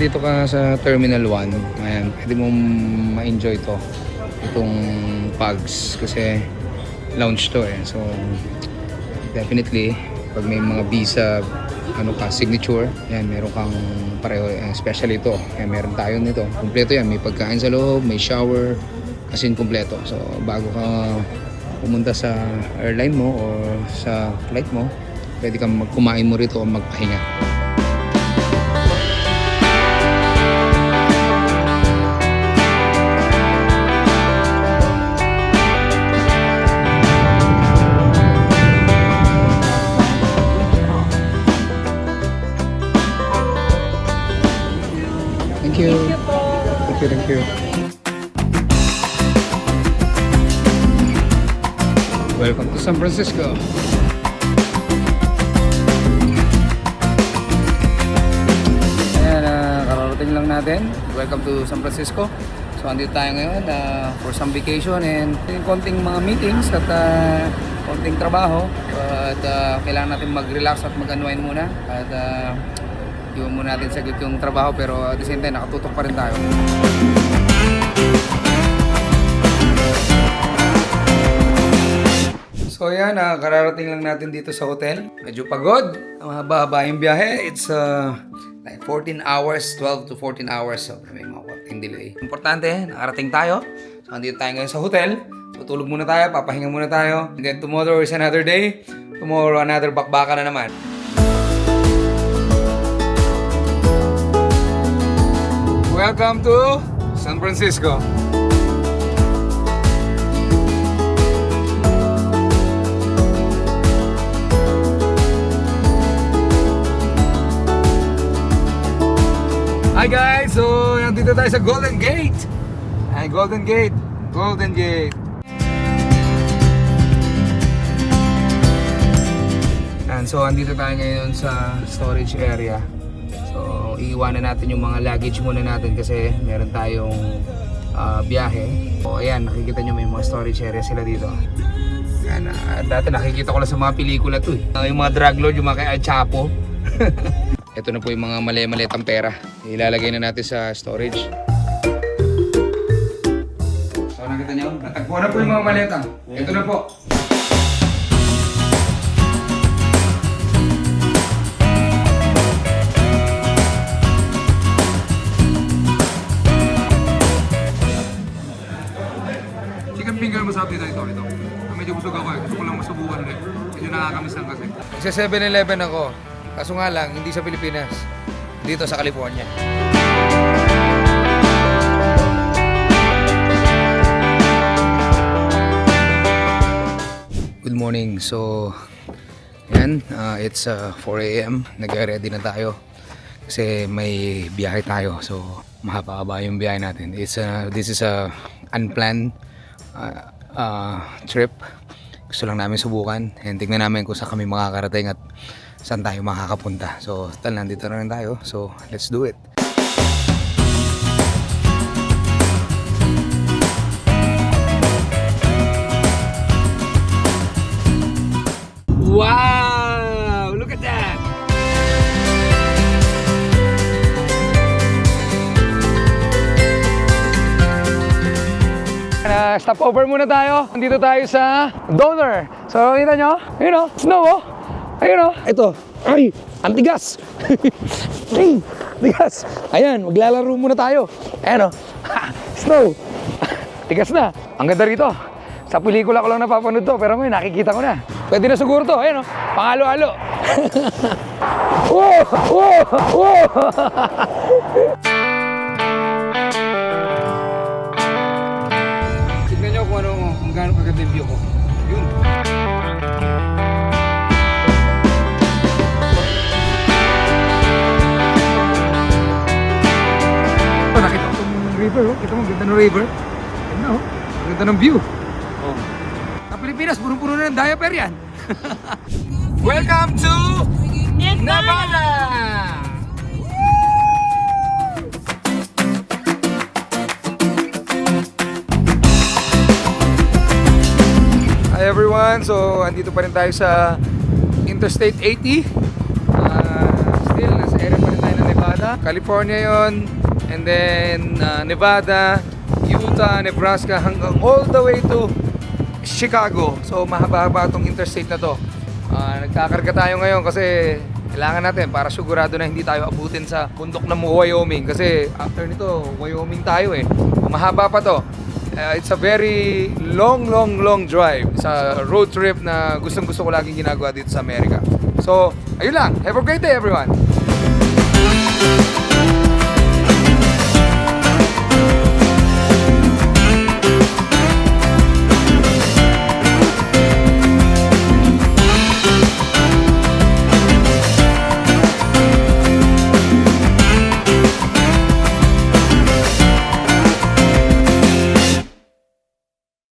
nandito ka sa Terminal 1, ayan, pwede mong ma-enjoy to. Itong Pugs kasi lounge to eh. So definitely pag may mga visa signature, yan, meron kang pareho, especially ito. Yan, meron tayo nito. Kumpleto yan, may pagkain sa loob, may shower, kasi kumpleto. So bago ka pumunta sa airline mo o sa flight mo, pwede kang kumain mo rito o magpahinga. Thank you. Thank you. Welcome to San Francisco. Ayan, kararating lang natin. Welcome to San Francisco. So andito tayo ngayon for some vacation and konting mga meetings at konting trabaho. At kailangan natin mag-relax at mag-unwind muna. At iwan muna natin saglit yung trabaho, pero at the same time nakatutok pa rin tayo. So yan, kararating lang natin dito sa hotel. Medyo pagod, mahaba-haba yung biyahe. It's like 14 hours, 12 to 14 hours. So may mga konting delay. Importante, nakarating tayo. So andito tayo ngayon sa hotel. Tutulog muna tayo, papahinga muna tayo. And then tomorrow is another day. Tomorrow another bakbaka na naman. Welcome to San Francisco. Hi guys! So, nandito tayo sa Golden Gate. Ay, Golden Gate. Golden Gate. And so, andito tayo ngayon sa storage area. So, iiwanan natin yung mga luggage muna natin kasi meron tayong biyahe. So, ayan, nakikita nyo may mga storage area sila dito. Ayan, dati nakikita ko lang sa mga pelikula to eh. Yung mga drug lord, yung mga kay Al Chapo. Ito na po yung mga mali-malitang pera. Ilalagay na natin sa storage. So, nakita nyo? Natagpo na po yung mga maleta. Ito na po. Finger masarap dito ito. Medyo busog ako eh. Gusto ko lang masubukan ulit. Medyo nakakamiss lang kasi. Sa 7-Eleven ako. Kaso nga lang, hindi sa Pilipinas. Dito sa California. Good morning. So, yan. It's 4 AM. Nag-ready na tayo. Kasi may biyahe tayo. So, mahaba-haba yung biyahe natin. This is a unplanned trip. Gusto lang namin subukan and tingnan namin kung saan kami makakarating at saan tayo makakapunta. So nandito na rin tayo, so let's do it. Wow! Look at that! Stopover muna tayo. Nandito tayo sa Donor. So, kita nyo? Ayun o, snow o. Ayun o. Ito. Ay, ang tigas. Ay, tigas. Ayan, maglalaro muna tayo. Ayan o. Snow. Tigas na. Ang ganda rito. Sa pelikula ko lang napapanood to, pero ngayon nakikita ko na. Pwede na siguro to. Ayan o. Pangalo-halo. Wow! Wow! Wow! Kung gaano kaganda yung view ko. Yun. Nakita ko yung river, oh. Kita mo, ganda ng river. Ganda, oh. Ganda ng view. Oh. Sa Pilipinas, punong-puno na ng diaper yan. Welcome to Nevada! Hi everyone! So, andito pa rin tayo sa Interstate 80. Still, nasa area pa rin tayo ng Nevada. sa California yon, and then Nevada, Utah, Nebraska, hanggang all the way to Chicago. So mahaba-haba itong interstate na to. Nagkakarga tayo ngayon kasi kailangan natin para sigurado na hindi tayo abutin sa bundok ng Wyoming. Kasi after nito, Wyoming tayo eh. Mahaba pa to. It's a very long drive. Sa road trip na gustong-gusto ko laging ginagawa dito sa Amerika. So, ayun lang. Have a great day, everyone!